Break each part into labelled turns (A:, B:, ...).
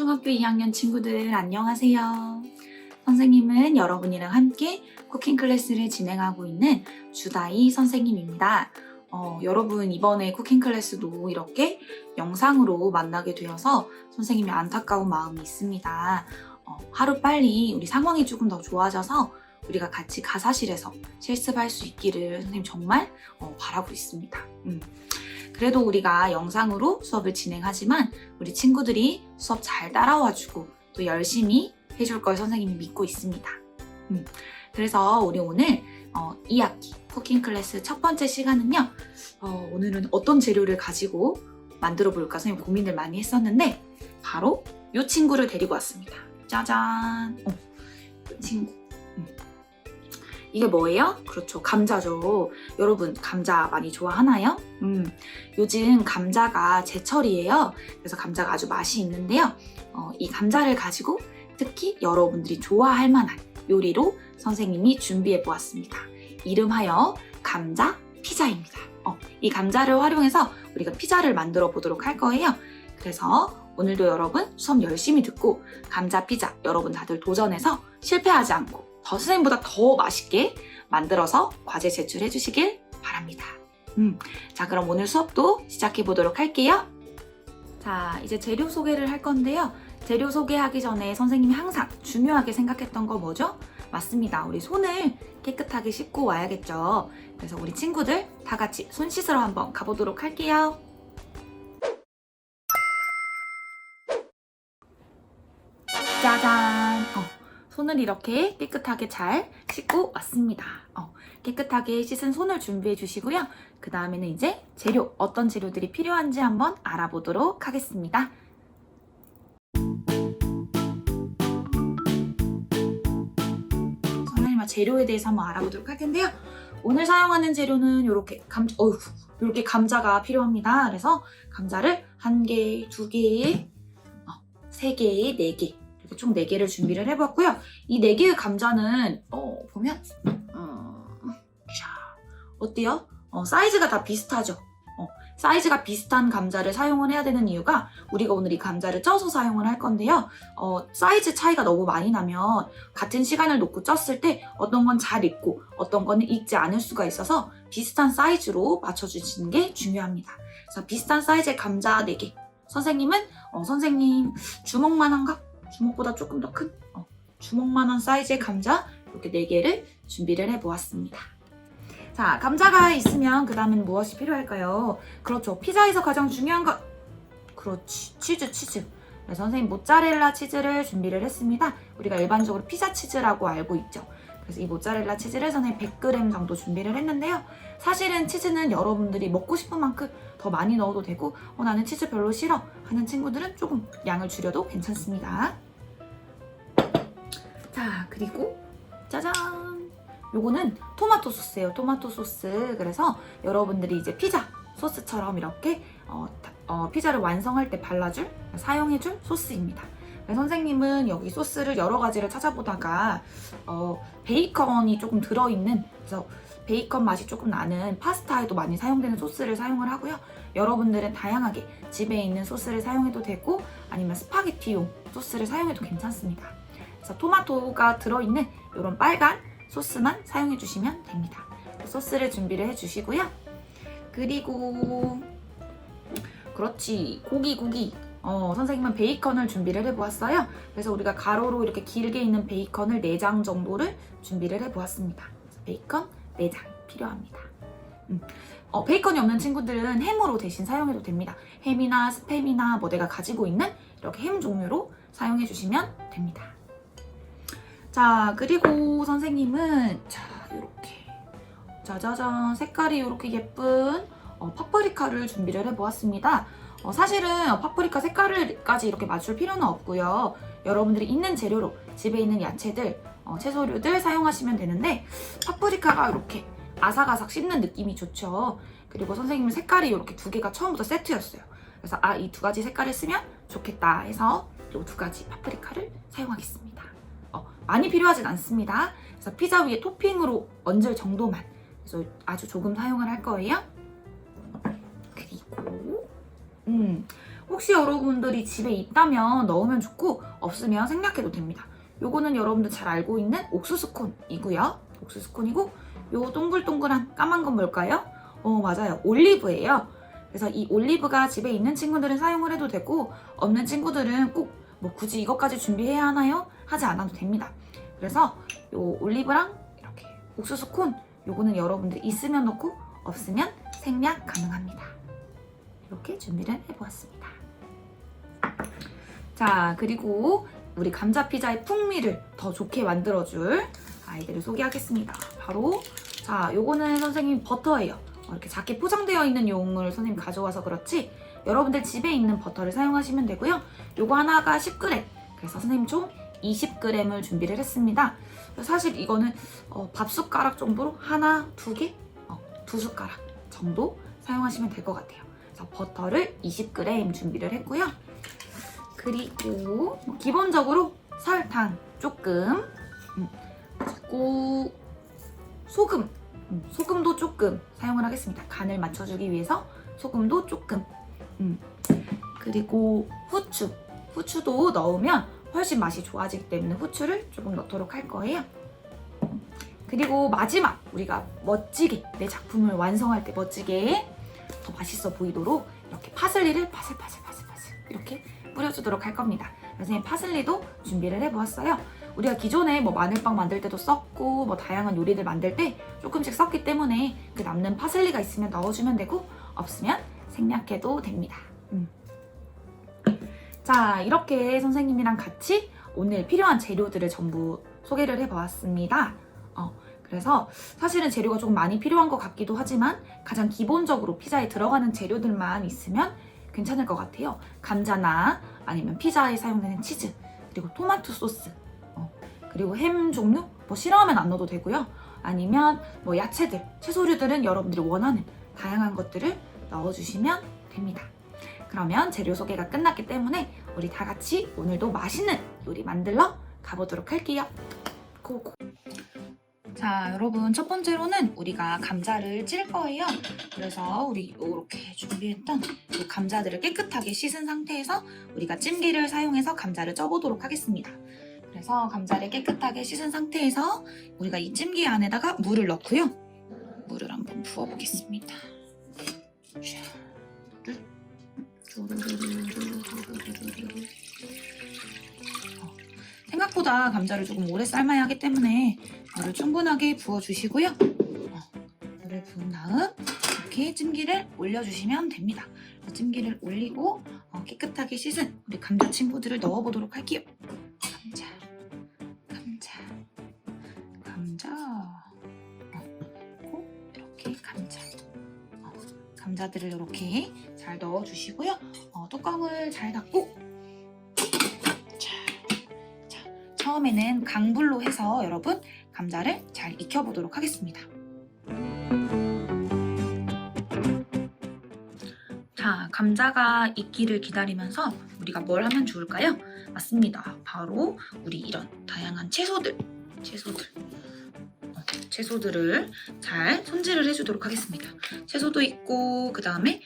A: 초등학교 2학년 친구들 안녕하세요. 선생님은 여러분이랑 함께 쿠킹 클래스를 진행하고 있는 주다이 선생님입니다. 여러분 이번에 쿠킹 클래스도 이렇게 영상으로 만나게 되어서 선생님이 안타까운 마음이 있습니다. 하루빨리 우리 상황이 조금 더 좋아져서 우리가 같이 가사실에서 실습할 수 있기를 선생님 정말 바라고 있습니다. 그래도 우리가 영상으로 수업을 진행하지만 우리 친구들이 수업 잘 따라와주고 또 열심히 해줄 걸 선생님이 믿고 있습니다. 그래서 우리 오늘 2학기 쿠킹 클래스 첫 번째 시간은요. 오늘은 어떤 재료를 가지고 만들어 볼까 선생님 고민을 많이 했었는데 바로 이 친구를 데리고 왔습니다. 짜잔! 이 친구. 이게 뭐예요? 그렇죠. 감자죠. 여러분 감자 많이 좋아하나요? 요즘 감자가 제철이에요. 그래서 감자가 아주 맛이 있는데요. 이 감자를 가지고 특히 여러분들이 좋아할 만한 요리로 선생님이 준비해 보았습니다. 이름하여 감자 피자입니다. 이 감자를 활용해서 우리가 피자를 만들어 보도록 할 거예요. 그래서 오늘도 여러분 수업 열심히 듣고 감자 피자 여러분 다들 도전해서 실패하지 않고 선생님보다 더 맛있게 만들어서 과제 제출해 주시길 바랍니다. 자, 그럼 오늘 수업도 시작해 보도록 할게요. 자, 이제 재료 소개를 할 건데요. 재료 소개하기 전에 선생님이 항상 중요하게 생각했던 거 뭐죠? 맞습니다. 우리 손을 깨끗하게 씻고 와야겠죠. 그래서 우리 친구들 다 같이 손 씻으러 한번 가보도록 할게요. 짜잔! 손을 이렇게 깨끗하게 잘 씻고 왔습니다. 깨끗하게 씻은 손을 준비해 주시고요. 그 다음에는 이제 재료, 어떤 재료들이 필요한지 한번 알아보도록 하겠습니다. 선생님, 재료에 대해서 한번 알아보도록 할 텐데요. 오늘 사용하는 재료는 이렇게 이렇게 감자가 필요합니다. 그래서 감자를 1개, 2개, 3개, 4개 이렇게 총 4개를 준비를 해봤고요. 이 4개의 감자는 보면 어때요? 사이즈가 다 비슷하죠? 사이즈가 비슷한 감자를 사용을 해야 되는 이유가 우리가 오늘 이 감자를 쪄서 사용을 할 건데요. 사이즈 차이가 너무 많이 나면 같은 시간을 놓고 쪘을 때 어떤 건 잘 익고 어떤 거는 익지 않을 수가 있어서 비슷한 사이즈로 맞춰주시는 게 중요합니다. 그래서 비슷한 사이즈의 감자 4개. 선생님은 선생님 주먹만한가? 주먹보다 조금 더 큰 주먹만한 사이즈의 감자 이렇게 4개를 준비를 해보았습니다. 자, 감자가 있으면 그 다음엔 무엇이 필요할까요? 그렇죠. 피자에서 가장 중요한 것 그렇지. 치즈. 네, 선생님 모짜렐라 치즈를 준비를 했습니다. 우리가 일반적으로 피자 치즈라고 알고 있죠. 그래서 이 모짜렐라 치즈를 선생님 100g 정도 준비를 했는데요. 사실은 치즈는 여러분들이 먹고 싶은 만큼 더 많이 넣어도 되고 나는 치즈 별로 싫어 하는 친구들은 조금 양을 줄여도 괜찮습니다. 자, 그리고 짜잔! 요거는 토마토 소스예요. 토마토 소스. 그래서 여러분들이 이제 피자 소스처럼 이렇게 피자를 완성할 때 사용해줄 소스입니다. 선생님은 여기 소스를 여러 가지를 찾아보다가 베이컨이 조금 들어있는 그래서 베이컨 맛이 조금 나는 파스타에도 많이 사용되는 소스를 사용을 하고요. 여러분들은 다양하게 집에 있는 소스를 사용해도 되고 아니면 스파게티용 소스를 사용해도 괜찮습니다. 그래서 토마토가 들어있는 이런 빨간 소스만 사용해 주시면 됩니다. 소스를 준비를 해 주시고요. 그리고 그렇지 고기 선생님은 베이컨을 준비를 해보았어요. 그래서 우리가 가로로 이렇게 길게 있는 베이컨을 4장 정도를 준비를 해보았습니다. 베이컨 4장 필요합니다. 베이컨이 없는 친구들은 햄으로 대신 사용해도 됩니다. 햄이나 스팸이나 내가 가지고 있는 이렇게 햄 종류로 사용해 주시면 됩니다. 자, 그리고 선생님은 이렇게 짜자잔 색깔이 이렇게 예쁜 파프리카를 준비를 해보았습니다. 사실은 파프리카 색깔까지 이렇게 맞출 필요는 없고요. 여러분들이 있는 재료로 집에 있는 야채들, 채소류들 사용하시면 되는데 파프리카가 이렇게 아삭아삭 씹는 느낌이 좋죠. 그리고 선생님은 색깔이 이렇게 2개가 처음부터 세트였어요. 그래서 이 2가지 색깔을 쓰면 좋겠다 해서 이 2가지 파프리카를 사용하겠습니다. 많이 필요하진 않습니다. 그래서 피자 위에 토핑으로 얹을 정도만 그래서 아주 조금 사용을 할 거예요. 그리고 혹시 여러분들이 집에 있다면 넣으면 좋고 없으면 생략해도 됩니다. 요거는 여러분들 잘 알고 있는 옥수수콘이고요. 옥수수콘이고 요 동글동글한 까만 건 뭘까요? 맞아요. 올리브예요. 그래서 이 올리브가 집에 있는 친구들은 사용을 해도 되고 없는 친구들은 꼭 뭐 굳이 이것까지 준비해야 하나요? 하지 않아도 됩니다. 그래서 요 올리브랑 이렇게 옥수수콘 요거는 여러분들 있으면 넣고 없으면 생략 가능합니다. 이렇게 준비를 해보았습니다. 자, 그리고 우리 감자 피자의 풍미를 더 좋게 만들어줄 아이들을 소개하겠습니다. 바로 자, 요거는 선생님 버터예요. 이렇게 작게 포장되어 있는 용을 선생님 가져와서 그렇지 여러분들 집에 있는 버터를 사용하시면 되고요. 요거 하나가 10g, 그래서 선생님 총 20g을 준비를 했습니다. 사실 이거는 밥숟가락 정도로 하나, 두 개, 두 숟가락 정도 사용하시면 될 것 같아요. 그래서 버터를 20g 준비를 했고요. 그리고 기본적으로 설탕 조금, 그리고 소금도 조금 사용을 하겠습니다. 간을 맞춰주기 위해서 소금도 조금, 그리고 후추도 넣으면 훨씬 맛이 좋아지기 때문에 후추를 조금 넣도록 할 거예요. 그리고 마지막 우리가 멋지게 내 작품을 완성할 때 멋지게 더 맛있어 보이도록 이렇게 파슬리를 파슬파슬 이렇게 뿌려주도록 할 겁니다. 선생님 파슬리도 준비를 해보았어요. 우리가 기존에 뭐 마늘빵 만들 때도 썼고 뭐 다양한 요리들 만들 때 조금씩 썼기 때문에 그 남는 파슬리가 있으면 넣어주면 되고 없으면 생략해도 됩니다. 자, 이렇게 선생님이랑 같이 오늘 필요한 재료들을 전부 소개를 해보았습니다. 그래서 사실은 재료가 조금 많이 필요한 것 같기도 하지만 가장 기본적으로 피자에 들어가는 재료들만 있으면 괜찮을 것 같아요. 감자나 아니면 피자에 사용되는 치즈, 그리고 토마토 소스, 그리고 햄 종류, 뭐 싫어하면 안 넣어도 되고요. 아니면 뭐 야채들, 채소류들은 여러분들이 원하는 다양한 것들을 넣어주시면 됩니다. 그러면 재료 소개가 끝났기 때문에 우리 다 같이 오늘도 맛있는 요리 만들러 가보도록 할게요. 고고. 자, 여러분 첫 번째로는 우리가 감자를 찔 거예요. 그래서 우리 이렇게 준비했던 이 감자들을 깨끗하게 씻은 상태에서 우리가 찜기를 사용해서 감자를 쪄보도록 하겠습니다. 그래서 감자를 깨끗하게 씻은 상태에서 우리가 이 찜기 안에다가 물을 넣고요. 물을 한번 부어보겠습니다. 생각보다 감자를 조금 오래 삶아야 하기 때문에 물을 충분하게 부어주시고요. 물을 부은 다음 이렇게 찜기를 올려주시면 됩니다. 찜기를 올리고 깨끗하게 씻은 우리 감자 친구들을 넣어보도록 할게요. 감자 이렇게 감자들을 이렇게 잘 넣어주시고요. 뚜껑을 잘 닫고 처음에는 강불로 해서 여러분 감자를 잘 익혀보도록 하겠습니다. 자, 감자가 익기를 기다리면서 우리가 뭘 하면 좋을까요? 맞습니다. 바로 우리 이런 다양한 채소들을 잘 손질을 해주도록 하겠습니다. 채소도 있고 그 다음에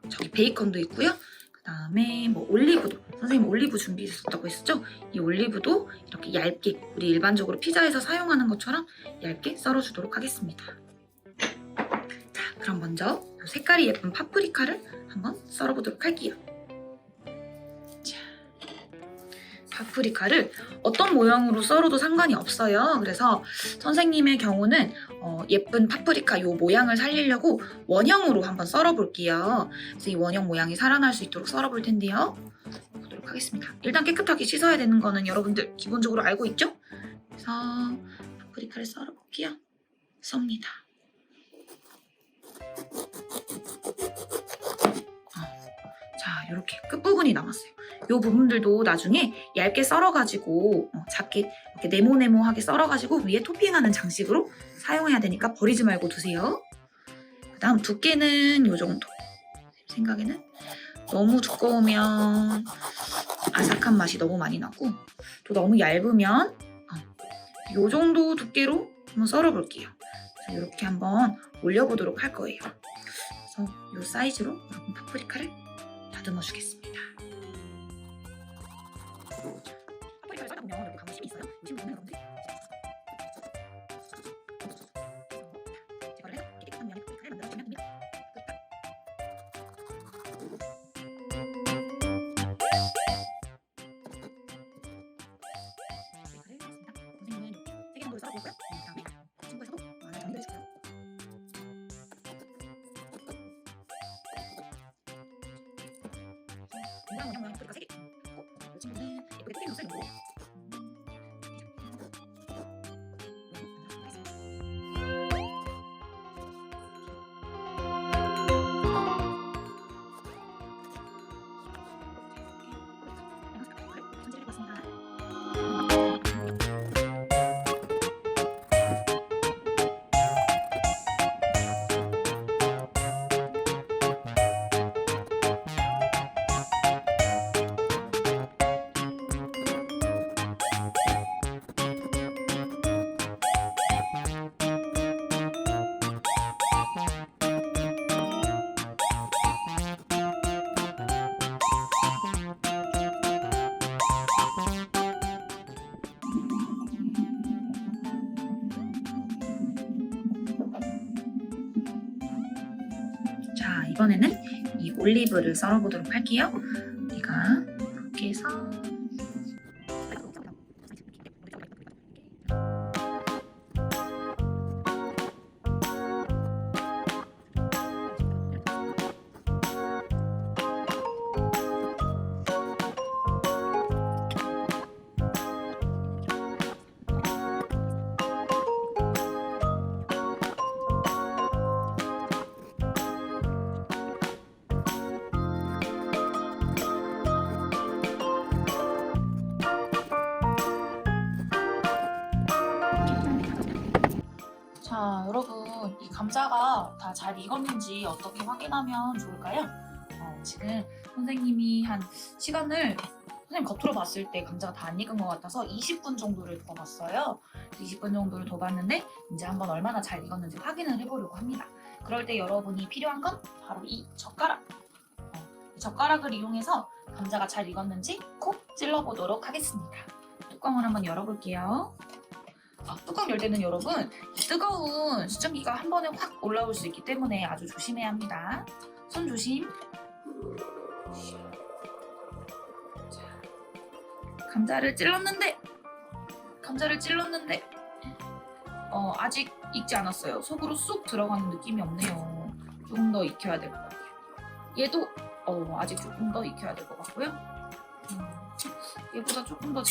A: 저기 베이컨도 있고요. 그 다음에 뭐 올리브도 선생님 올리브 준비했었다고 했었죠? 이 올리브도 이렇게 얇게 우리 일반적으로 피자에서 사용하는 것처럼 얇게 썰어주도록 하겠습니다. 자, 그럼 먼저 색깔이 예쁜 파프리카를 한번 썰어보도록 할게요. 자, 파프리카를 어떤 모양으로 썰어도 상관이 없어요. 그래서 선생님의 경우는 예쁜 파프리카 요 모양을 살리려고 원형으로 한번 썰어볼게요. 그래서 이 원형 모양이 살아날 수 있도록 썰어볼 텐데요. 보도록 하겠습니다. 일단 깨끗하게 씻어야 되는 거는 여러분들 기본적으로 알고 있죠? 그래서 파프리카를 썰어볼게요. 썹니다. 자, 이렇게 끝부분이 남았어요. 이 부분들도 나중에 얇게 썰어가지고 작게 이렇게 네모네모하게 썰어가지고 위에 토핑하는 장식으로 사용해야 되니까 버리지 말고 두세요. 그 다음 두께는 이 정도. 생각에는 너무 두꺼우면 아삭한 맛이 너무 많이 나고 또 너무 얇으면 이 정도 두께로 한번 썰어볼게요. 그래서 이렇게 한번 올려보도록 할 거예요. 그래서 이 사이즈로 여러분 파프리카를 다듬어 주겠습니다. 친구에서도 많은 정리를 해줄게요. 모양 뿌리가 3개. 이 친구는 예쁘게 뿌리는 것을 놓고 자, 이번에는 이 올리브를 썰어보도록 할게요. 우리가 이렇게 해서 자, 여러분, 이 감자가 다 잘 익었는지 어떻게 확인하면 좋을까요? 지금 선생님이 한 시간을 선생님 겉으로 봤을 때 감자가 다 안 익은 것 같아서 20분 정도를 더 봤어요. 20분 정도를 더 봤는데 이제 한번 얼마나 잘 익었는지 확인을 해보려고 합니다. 그럴 때 여러분이 필요한 건 바로 이 젓가락. 이 젓가락을 이용해서 감자가 잘 익었는지 콕 찔러보도록 하겠습니다. 뚜껑을 한번 열어볼게요. 뚜껑 열 때는 여러분 뜨거운 수증기가 한 번에 확 올라올 수 있기 때문에 아주 조심해야 합니다. 손 조심. 자, 감자를 찔렀는데 아직 익지 않았어요. 속으로 쑥 들어가는 느낌이 없네요. 조금 더 익혀야 될 것 같아요. 얘도 아직 조금 더 익혀야 될 것 같고요. 얘보다 조금 더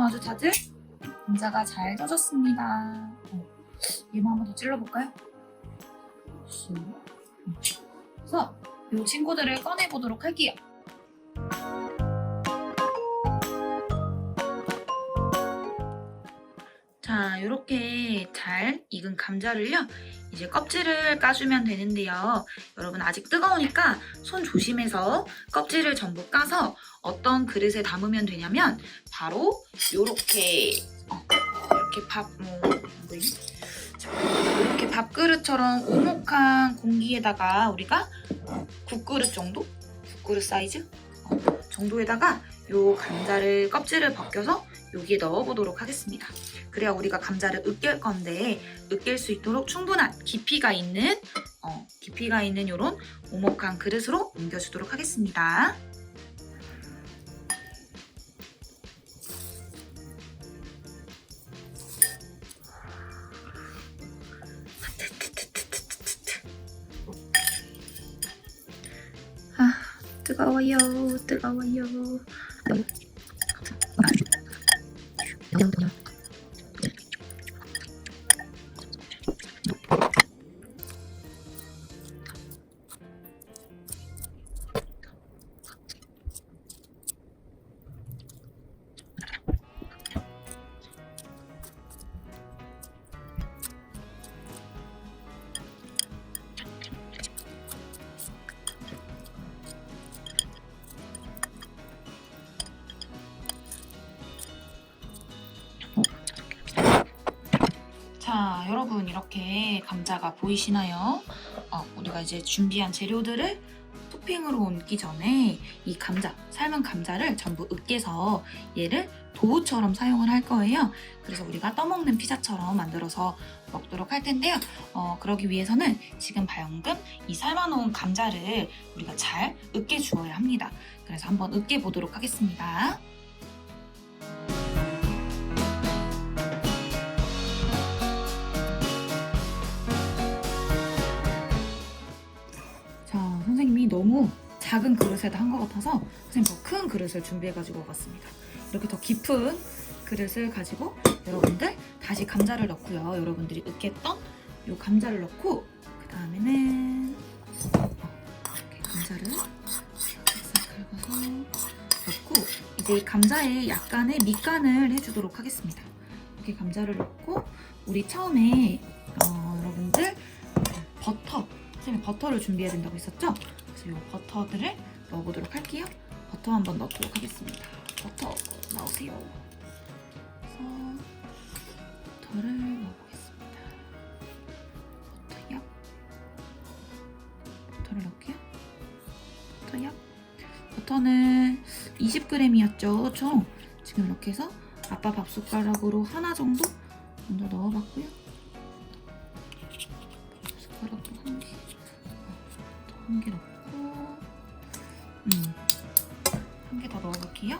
A: 아주 다들 감자가 잘 쪄졌습니다. 얘만 한번 더 찔러볼까요? 그래서 이 친구들을 꺼내보도록 할게요. 자, 이렇게 잘 익은 감자를요, 이제 껍질을 까주면 되는데요. 여러분 아직 뜨거우니까 손 조심해서 껍질을 전부 까서 어떤 그릇에 담으면 되냐면 바로 이렇게 이렇게 밥그릇처럼 오목한 공기에다가 우리가 국그릇 정도? 국그릇 사이즈? 정도에다가 요 감자를 껍질을 벗겨서 여기에 넣어보도록 하겠습니다. 그래야 우리가 감자를 으깰 건데 으깰 수 있도록 충분한 깊이가 있는 이런 오목한 그릇으로 옮겨주도록 하겠습니다. 뜨거워요. 자, 여러분 이렇게 감자가 보이시나요? 우리가 이제 준비한 재료들을 토핑으로 얹기 전에 이 감자, 삶은 감자를 전부 으깨서 얘를 도우처럼 사용을 할 거예요. 그래서 우리가 떠먹는 피자처럼 만들어서 먹도록 할 텐데요. 그러기 위해서는 지금 방금 이 삶아놓은 감자를 우리가 잘 으깨 주어야 합니다. 그래서 한번 으깨 보도록 하겠습니다. 자, 선생님이 너무 작은 그릇에다 한 것 같아서 선생님 더 큰 그릇을 준비해가지고 왔습니다. 이렇게 더 깊은 그릇을 가지고 여러분들 다시 감자를 넣고요. 여러분들이 으깼던 이 감자를 넣고 그 다음에는 이렇게 감자를 싹 긁어서 넣고 이제 이 감자에 약간의 밑간을 해주도록 하겠습니다. 이렇게 감자를 넣고 우리 처음에 여러분들 버터 선생님이 버터를 준비해야 된다고 했었죠? 그래서 이 버터들을 넣어보도록 할게요. 버터 한번 넣도록 하겠습니다. 버터 나오세요. 그래서 버터를 넣어보겠습니다. 버터요. 버터를 넣을게요. 버터요. 버터는 20g이었죠. 그렇죠? 지금 이렇게 해서 아빠 밥숟가락으로 하나 정도 먼저 넣어봤고요. 숟가락도 한 개 넣고 한 개 더 넣어볼게요.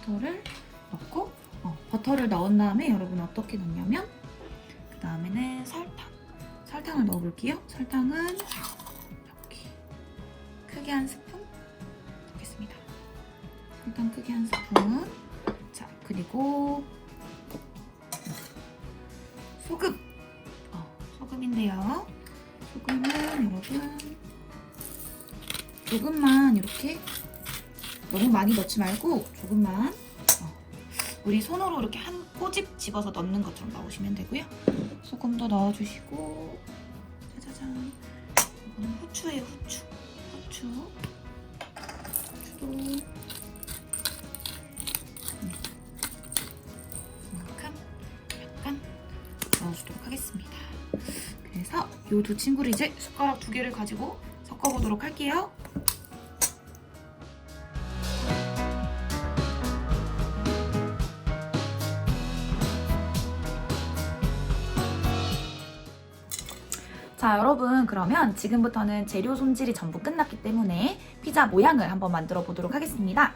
A: 버터를 넣고 버터를 넣은 다음에 여러분 어떻게 넣냐면 그 다음에는 설탕을 넣어볼게요. 설탕은 이렇게 크게 한 스푼 넣겠습니다. 설탕 크게 한 스푼. 자, 그리고 소금. 소금인데요. 소금은 여러분 조금만 이렇게 너무 많이 넣지 말고 조금만 우리 손으로 이렇게 한 꼬집 집어서 넣는 것처럼 넣으시면 되고요. 소금도 넣어주시고 짜자잔. 이거는 후추예요. 후추도 이만큼 약간 넣어주도록 하겠습니다. 그래서 이 두 친구를 이제 숟가락 2개를 가지고 섞어보도록 할게요. 자, 여러분 그러면 지금부터는 재료 손질이 전부 끝났기 때문에 피자 모양을 한번 만들어 보도록 하겠습니다.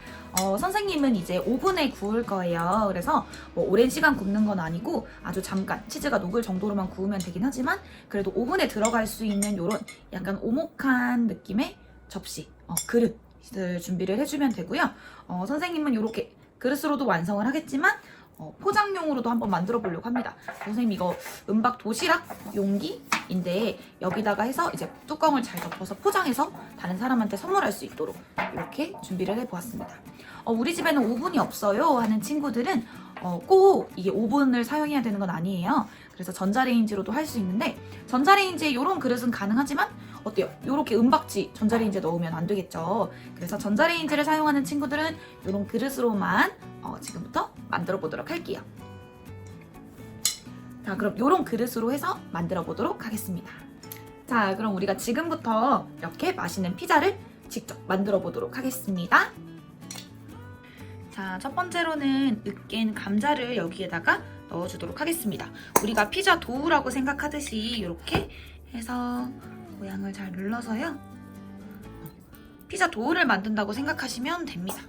A: 선생님은 이제 오븐에 구울 거예요. 그래서 뭐 오랜 시간 굽는 건 아니고 아주 잠깐 치즈가 녹을 정도로만 구우면 되긴 하지만 그래도 오븐에 들어갈 수 있는 이런 약간 오목한 느낌의 접시, 그릇을 준비를 해주면 되고요. 선생님은 이렇게 그릇으로도 완성을 하겠지만 포장용으로도 한번 만들어 보려고 합니다. 선생님 이거 은박 도시락 용기인데 여기다가 해서 이제 뚜껑을 잘 덮어서 포장해서 다른 사람한테 선물할 수 있도록 이렇게 준비를 해보았습니다. 우리 집에는 오븐이 없어요 하는 친구들은 꼭 이게 오븐을 사용해야 되는 건 아니에요. 그래서 전자레인지로도 할 수 있는데 전자레인지에 이런 그릇은 가능하지만 어때요? 이렇게 은박지 전자레인지에 넣으면 안 되겠죠. 그래서 전자레인지를 사용하는 친구들은 이런 그릇으로만 지금부터 만들어 보도록 할게요. 자, 그럼 이런 그릇으로 해서 만들어 보도록 하겠습니다. 자, 그럼 우리가 지금부터 이렇게 맛있는 피자를 직접 만들어 보도록 하겠습니다. 자, 첫 번째로는 으깬 감자를 여기에다가 넣어주도록 하겠습니다. 우리가 피자 도우라고 생각하듯이 이렇게 해서 모양을 잘 눌러서요. 피자 도우를 만든다고 생각하시면 됩니다.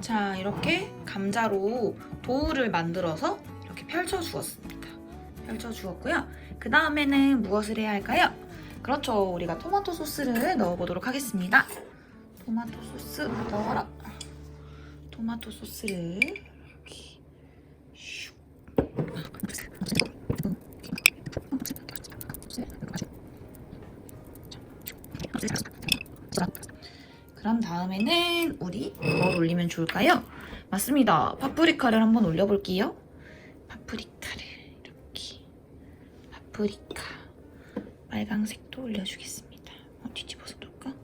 A: 자, 이렇게 감자로 도우를 만들어서 이렇게 펼쳐주었습니다. 펼쳐주었고요. 그 다음에는 무엇을 해야 할까요? 그렇죠. 우리가 토마토 소스를 넣어보도록 하겠습니다. 토마토 소스 넣어라. 토마토 소스를 이렇게 슉. 그럼 다음에는 우리 뭘 올리면 좋을까요? 맞습니다. 파프리카를 한번 올려볼게요. 파프리카를 이렇게 파프리카 빨강색도 올려주겠습니다. 뒤집어서 놓을까?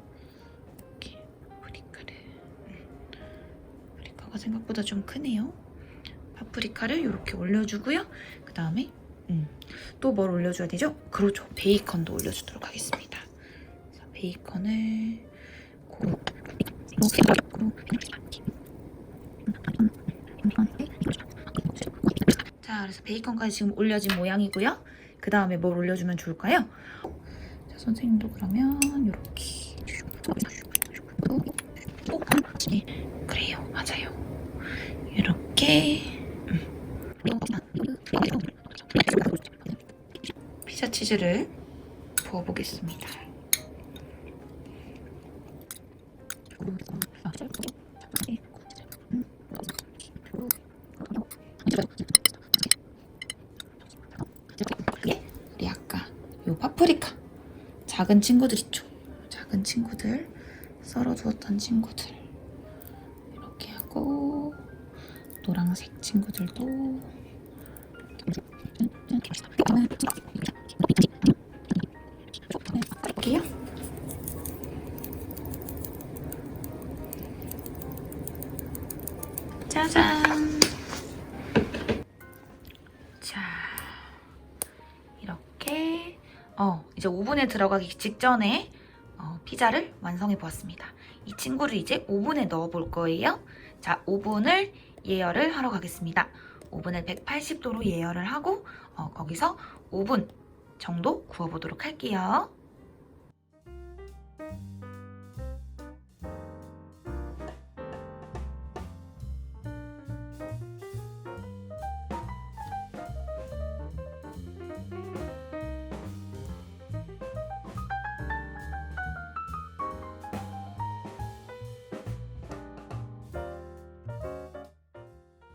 A: 이렇게 파프리카를 파프리카가 생각보다 좀 크네요. 파프리카를 이렇게 올려주고요. 그 다음에 또 뭘 올려줘야 되죠? 그렇죠. 베이컨도 올려주도록 하겠습니다. 그래서 베이컨을 자, 그래서 베이컨까지 지금 올려진 모양이고요. 그 다음에 뭘 올려주면 좋을까요? 자, 선생님도 그러면 이렇게 그래요, 맞아요. 이렇게 피자 치즈를 부어보겠습니다. 우리 아까 요 파프리카 작은 친구들 있죠? 작은 친구들 썰어두었던 친구들 이렇게 하고 노란색 친구들도 할게요. 짜잔. 자, 이렇게 이제 오븐에 들어가기 직전에 피자를 완성해 보았습니다. 이 친구를 이제 오븐에 넣어 볼 거예요. 자, 오븐을 예열을 하러 가겠습니다. 오븐을 180도로 예열을 하고 거기서 5분 정도 구워보도록 할게요.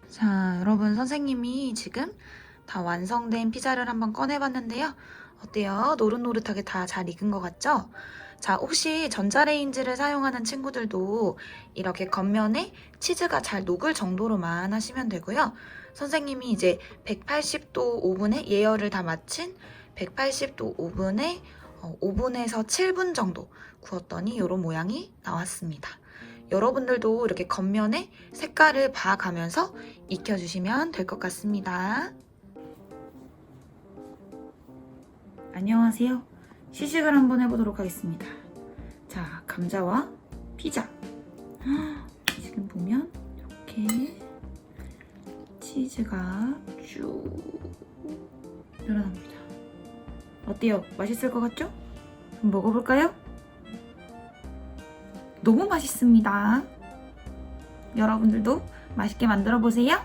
A: 자, 여러분 선생님이 지금 다 완성된 피자를 한번 꺼내봤는데요. 어때요? 노릇노릇하게 다 잘 익은 것 같죠? 자, 혹시 전자레인지를 사용하는 친구들도 이렇게 겉면에 치즈가 잘 녹을 정도로만 하시면 되고요. 선생님이 이제 180도 오븐에 예열을 다 마친 180도 오븐에 5분에서 7분 정도 구웠더니 이런 모양이 나왔습니다. 여러분들도 이렇게 겉면에 색깔을 봐가면서 익혀주시면 될 것 같습니다. 안녕하세요. 시식을 한번 해보도록 하겠습니다. 자, 감자와 피자. 지금 보면 이렇게 치즈가 쭉 늘어납니다. 어때요? 맛있을 것 같죠? 한번 먹어볼까요? 너무 맛있습니다. 여러분들도 맛있게 만들어 보세요.